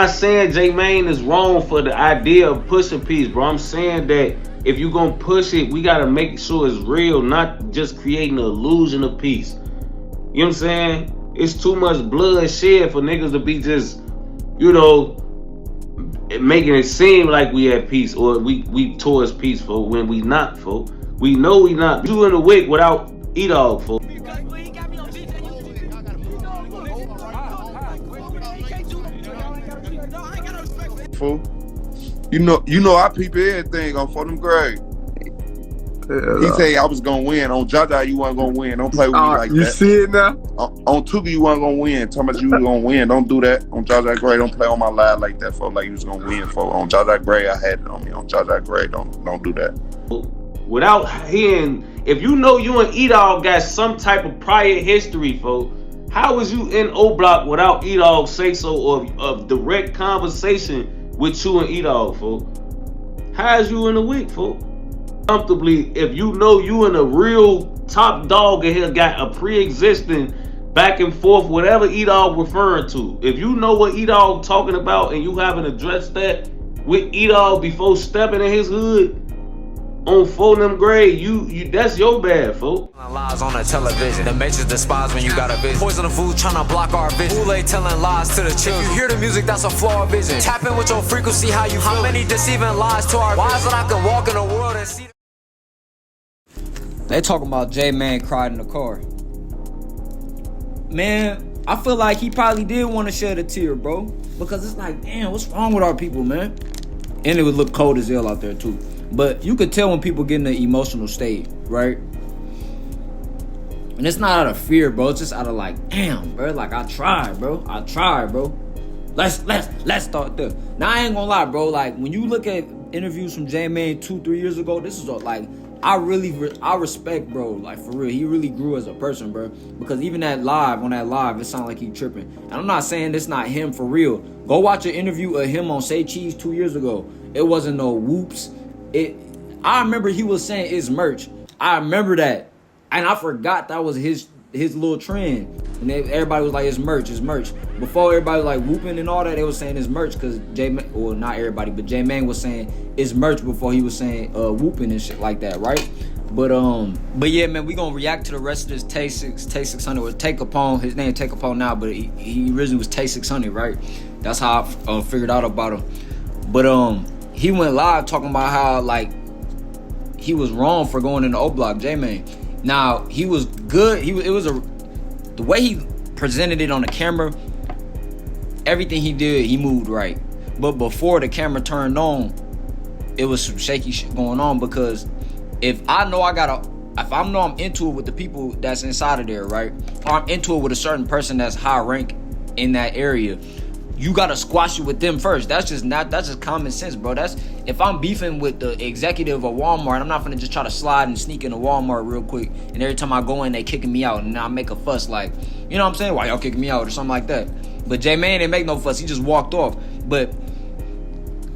I'm not saying J-Mane is wrong for the idea of pushing peace, bro. I'm saying that if you gonna push it, we gotta make sure it's real, not just creating an illusion of peace. You know what I'm saying? It's too much blood shed for niggas to be just, you know, making it seem like we at peace or we towards peaceful when we not, folks. We know we not. You in the wick without E-Dog, folks. Fool. You know I peep everything on for them grade. He say I was gonna win. On Jaja, you weren't gonna win. Don't play with me like you that. You see it now? On Tuga, you weren't gonna win. Talking about you was gonna win. Don't do that. On Jaja Gray, don't play on my live like that, folks. Like you was gonna win, folks. On Jaja Gray, I had it on me. On Jaja Gray, don't do that. Without hearing, if you know you and E-Dog got some type of prior history, folks, how was you in O-Block without E-Dog say so or a direct conversation with you and E-Dog, folks? How's you in the week, folks? Comfortably, if you know you and a real top dog in here got a pre-existing back and forth, whatever E-Dog referring to. If you know what E-Dog talking about and you haven't addressed that with E-Dog before stepping in his hood on Fulham grade, you that's your bad, folks. Lies on the television. The matrix despise when you got a vision. Poison the food trying to block our vision. Kool-Aid telling lies to the children. You hear the music, that's a flawed vision. Tap in with your frequency, how you feel. How many deceiving lies to our why is it I can walk in the world and see? They talking about J-Mane cried in the car. Man, I feel like he probably did want to shed a tear, bro. Because it's like, damn, what's wrong with our people, man? And it would look cold as hell out there, too. But you could tell when people get in an emotional state, right? And it's not out of fear, bro. It's just out of like, damn, bro. Like, I tried, bro. Let's start there. Now, I ain't gonna lie, bro. Like, when you look at interviews from J-Mane 2-3 years ago, this is like, I respect, bro. Like, for real, he really grew as a person, bro. Because even on that live, it sounded like he tripping. And I'm not saying this not him for real. Go watch an interview of him on Say Cheese 2 years ago. It wasn't no whoops. I remember he was saying it's merch. I remember that. And I forgot that was his little trend. And everybody was like, it's merch. Before everybody was like whooping and all that, they was saying it's merch because J-Mane, well, not everybody, but J-Mane was saying it's merch before he was saying whooping and shit like that, right? But yeah, man, we gonna react to the rest of this Tay600 or Tay Capone. His name Tay Capone now, but he originally was Tay600, right? That's how I figured out about him. But he went live talking about how like he was wrong for going in the O-Block, J-Mane. Now he was good. The way he presented it on the camera, everything he did, he moved right. But before the camera turned on, it was some shaky shit going on because if I know I'm into it with the people that's inside of there, right? Or I'm into it with a certain person that's high rank in that area, you gotta squash it with them first. That's just common sense, bro. That's if I'm beefing with the executive of Walmart, I'm not gonna just try to slide and sneak into Walmart real quick. And every time I go in, they kicking me out, and I make a fuss like, you know what I'm saying? Why y'all kicking me out or something like that? But J-Mane didn't make no fuss. He just walked off. But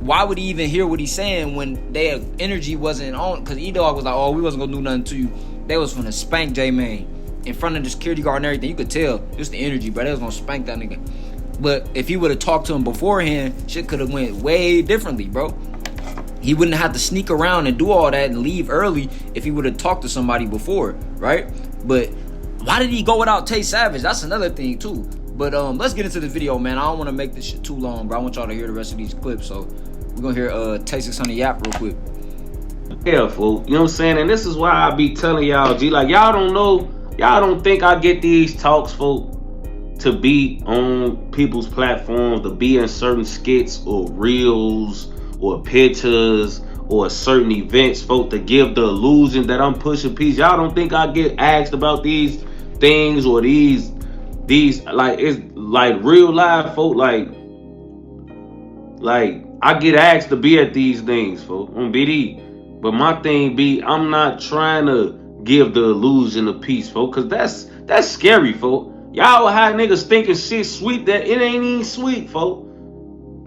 why would he even hear what he's saying when their energy wasn't on? Because E-Dog was like, oh, we wasn't gonna do nothing to you. They was gonna spank J-Mane in front of the security guard and everything. You could tell just the energy, bro. They was gonna spank that nigga. But if he would have talked to him beforehand, shit could have went way differently, bro. He wouldn't have to sneak around and do all that and leave early if he would have talked to somebody before, right? But why did he go without Tay Savage? That's another thing too. But let's get into the video, man. I don't want to make this shit too long, bro. I want y'all to hear the rest of these clips. So we're gonna hear Tay600 yap real quick. Yeah, fool. You know what I'm saying? And this is why I be telling y'all, G, like y'all don't think I get these talks, fool, to be on people's platforms, to be in certain skits or reels or pictures or certain events, folk, to give the illusion that I'm pushing peace. Y'all don't think I get asked about these things or these like, it's like real life, folk, like I get asked to be at these things, folk, on BD. But my thing be, I'm not trying to give the illusion of peace, folk, because that's scary, folk. Y'all high niggas thinking shit sweet that it ain't even sweet, folk.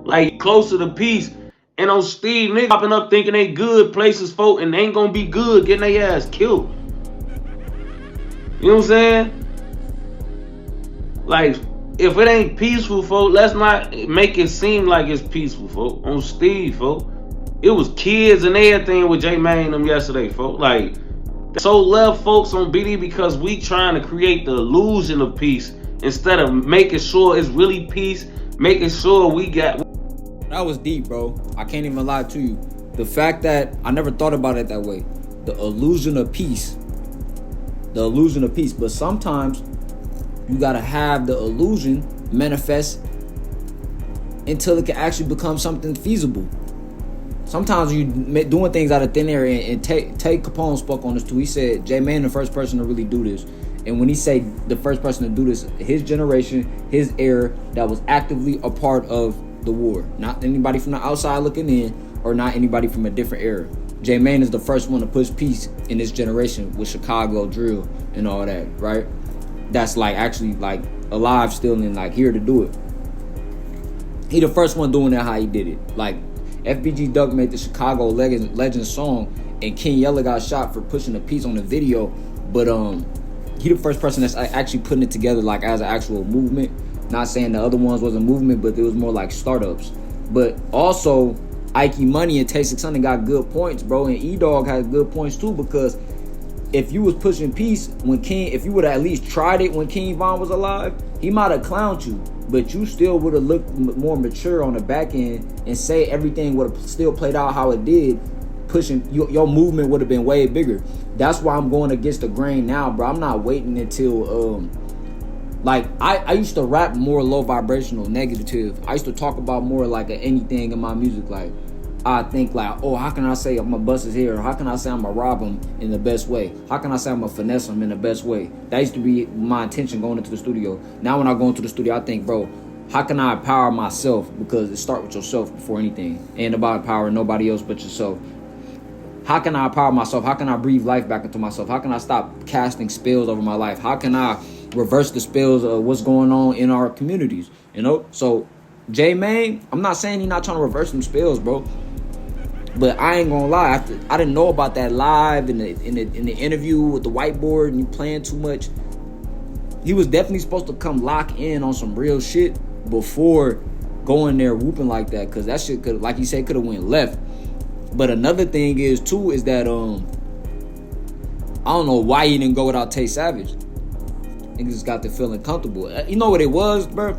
Like, closer to peace. And on Steve, niggas popping up thinking they good places, folk, and they ain't gonna be good getting their ass killed. You know what I'm saying? Like, if it ain't peaceful, folk, let's not make it seem like it's peaceful, folk. On Steve, folk. It was kids and everything with J Mane and them yesterday, folk. Like, so left folks on BD because we trying to create the illusion of peace instead of making sure it's really peace, making sure we got. That was deep, bro. I can't even lie to you. The fact that I never thought about it that way. The illusion of peace. The illusion of peace. But sometimes you gotta have the illusion manifest until it can actually become something feasible. Sometimes you doing things out of thin air, and Tay Capone spoke on this too. He said J Mane the first person to really do this. And when he say the first person to do this, his generation, his era, that was actively a part of the war. Not anybody from the outside looking in, or not anybody from a different era. J Mane is the first one to push peace in this generation with Chicago drill and all that, right? That's like actually like alive still and like here to do it. He the first one doing that how he did it. Like FBG Duck made the Chicago Legends song, and King Yella got shot for pushing the peace on the video. But he the first person that's actually putting it together like as an actual movement. Not saying the other ones was a movement, but it was more like startups. But also Ike Money and Tay 600 got good points, bro, and E-Dog had good points too, because if you was pushing peace when King, if you would have at least tried it when King Von was alive, he might have clowned you, but you still would have looked more mature on the back end and say everything would have still played out how it did. Pushing your movement would have been way bigger. That's why I'm going against the grain now, bro. I'm not waiting until like I used to rap more low vibrational, negative. I used to talk about more like anything in my music. Like I think like, oh, how can I say I'm gonna bust his hair? How can I say I'm gonna rob him in the best way? How can I say I'm gonna finesse him in the best way? That used to be my intention going into the studio. Now when I go into the studio, I think, bro, how can I empower myself? Because it starts with yourself before anything. Ain't about empowering nobody else but yourself. How can I empower myself? How can I breathe life back into myself? How can I stop casting spells over my life? How can I reverse the spells of what's going on in our communities? You know? So J Mane, I'm not saying he's not trying to reverse some spells, bro. But I ain't gonna lie, I didn't know about that live in the interview with the whiteboard and you playing too much. He was definitely supposed to come lock in on some real shit before going there whooping like that, cause that shit could, like you said, could have went left. But another thing is too is that I don't know why he didn't go without Tay Savage. Niggas just got to feeling comfortable. You know what it was, bro?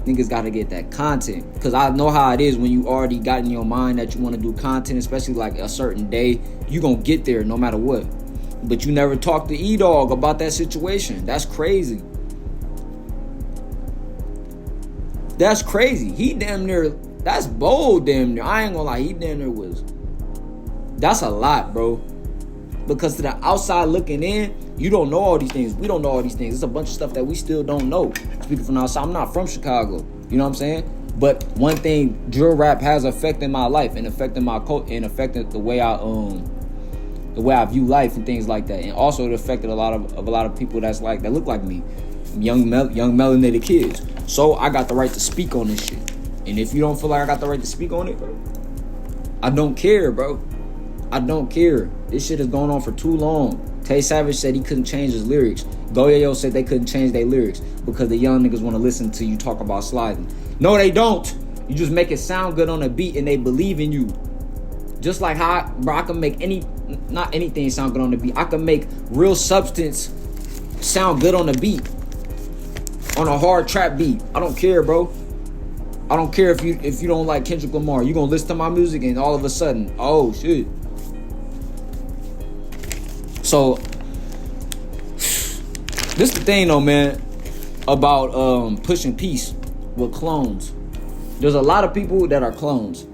Niggas got to get that content, because I know how it is when you already got in your mind that you want to do content, especially like a certain day. You gonna get there no matter what. But you never talked to E-Dog about that situation. That's crazy. That's crazy. He damn near, that's bold damn near. I ain't gonna lie, he damn near was. That's a lot, bro. Because to the outside looking in, you don't know all these things. We don't know all these things. There's a bunch of stuff that we still don't know. Speaking from outside, I'm not from Chicago. You know what I'm saying? But one thing, drill rap has affected my life and affected my and affected the way I view life and things like that. And also it affected a lot of people that look like me, young melanated kids. So I got the right to speak on this shit. And if you don't feel like I got the right to speak on it, bro, I don't care, bro. I don't care. This shit has gone on for too long. Tay Savage said he couldn't change his lyrics. Goyo said they couldn't change their lyrics because the young niggas want to listen to you talk about sliding. No, they don't. You just make it sound good on a beat and they believe in you. Just like how, bro, I can make not anything sound good on the beat. I can make real substance sound good on the beat. On a hard trap beat. I don't care, bro. I don't care if you don't like Kendrick Lamar. You gonna listen to my music and all of a sudden, oh shit. So this the thing though, man, about pushing peace with clones. There's a lot of people that are clones.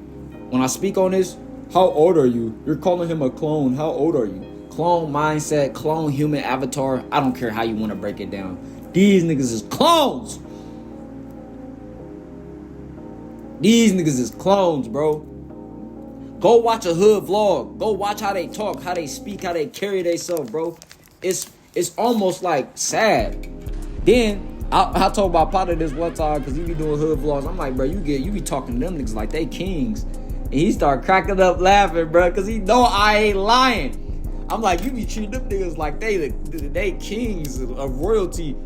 When I speak on this, how old are you? You're calling him a clone. How old are you? Clone mindset, clone human avatar. I don't care how you want to break it down. These niggas is clones. These niggas is clones, bro. Go watch a hood vlog. Go watch how they talk, how they speak, how they carry themselves, bro. It's almost like sad. Then I told my partner this one time because he be doing hood vlogs. I'm like, bro, you be talking to them niggas like they kings. And he start cracking up laughing, bro, because he know I ain't lying. I'm like, you be treating them niggas like they kings of royalty.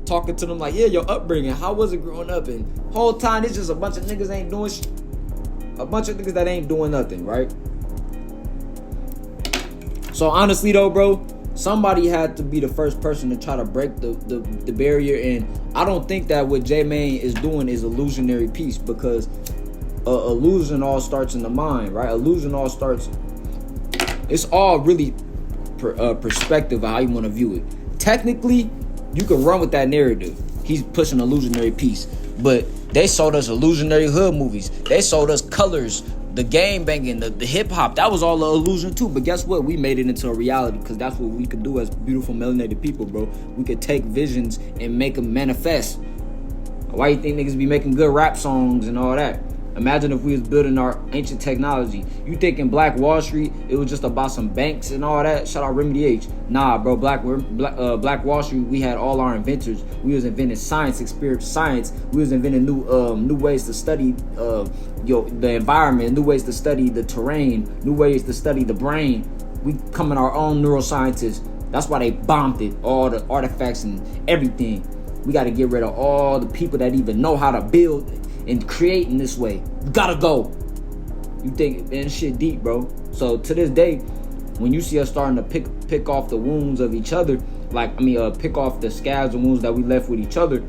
talking to them like, yeah, your upbringing, how was it growing up? And whole time it's just a bunch of niggas ain't doing a bunch of niggas that ain't doing nothing, right? So honestly though, bro, somebody had to be the first person to try to break the barrier, and I don't think that what J-Mane is doing is illusionary piece, because illusion all starts in the mind, right? Illusion all starts, it's all really perspective of how you want to view it. Technically, you can run with that narrative. He's pushing illusionary piece, but they sold us illusionary hood movies. They sold us Colors, the game banging, the hip hop. That was all an illusion too. But guess what? We made it into a reality, because that's what we could do as beautiful melanated people, bro. We could take visions and make them manifest. Why you think niggas be making good rap songs and all that? Imagine if we was building our ancient technology. You think in Black Wall Street it was just about some banks and all that? Shout out Remedy H. Nah, bro. Black Wall Street, we had all our inventors. We was inventing science, experience science. We was inventing new ways to study the environment, new ways to study the terrain, new ways to study the brain. We becoming our own neuroscientists. That's why they bombed it, all the artifacts and everything. We got to get rid of all the people that even know how to build and create in this way. You gotta go. You think, man, shit deep, bro. So to this day, when you see us starting to pick off the wounds of each other, pick off the scabs and wounds that we left with each other,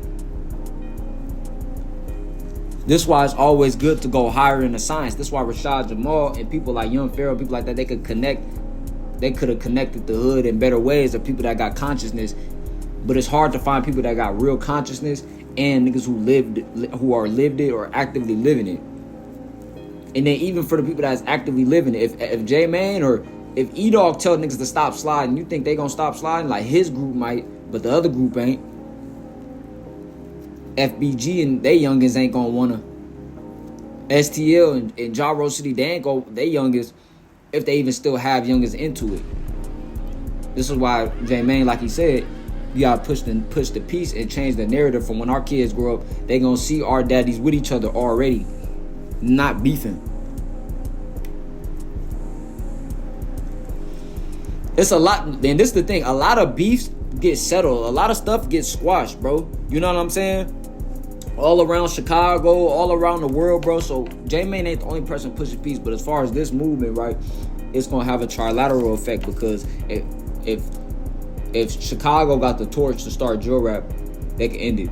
this is why it's always good to go higher in the science. This is why Rashad Jamal and people like Young Pharaoh, people like that, they could have connected the hood in better ways, of people that got consciousness. But it's hard to find people that got real consciousness and niggas who are lived it or actively living it. And then even for the people that's actively living it, if J-Man or if E-Dog tell niggas to stop sliding, you think they gonna stop sliding? Like his group might, but the other group ain't. FBG and they youngins ain't gonna wanna. STL and Ja Rose City, they youngins, if they even still have youngins into it. This is why J-Man, like he said, you gotta push the piece and change the narrative from when our kids grow up. They gonna see our daddies with each other already, not beefing. It's a lot, and this is the thing. A lot of beefs get settled. A lot of stuff gets squashed, bro. You know what I'm saying? All around Chicago, all around the world, bro. So J-Mane ain't the only person pushing peace, but as far as this movement, right, it's gonna have a trilateral effect, because if Chicago got the torch to start drill rap, they can end it.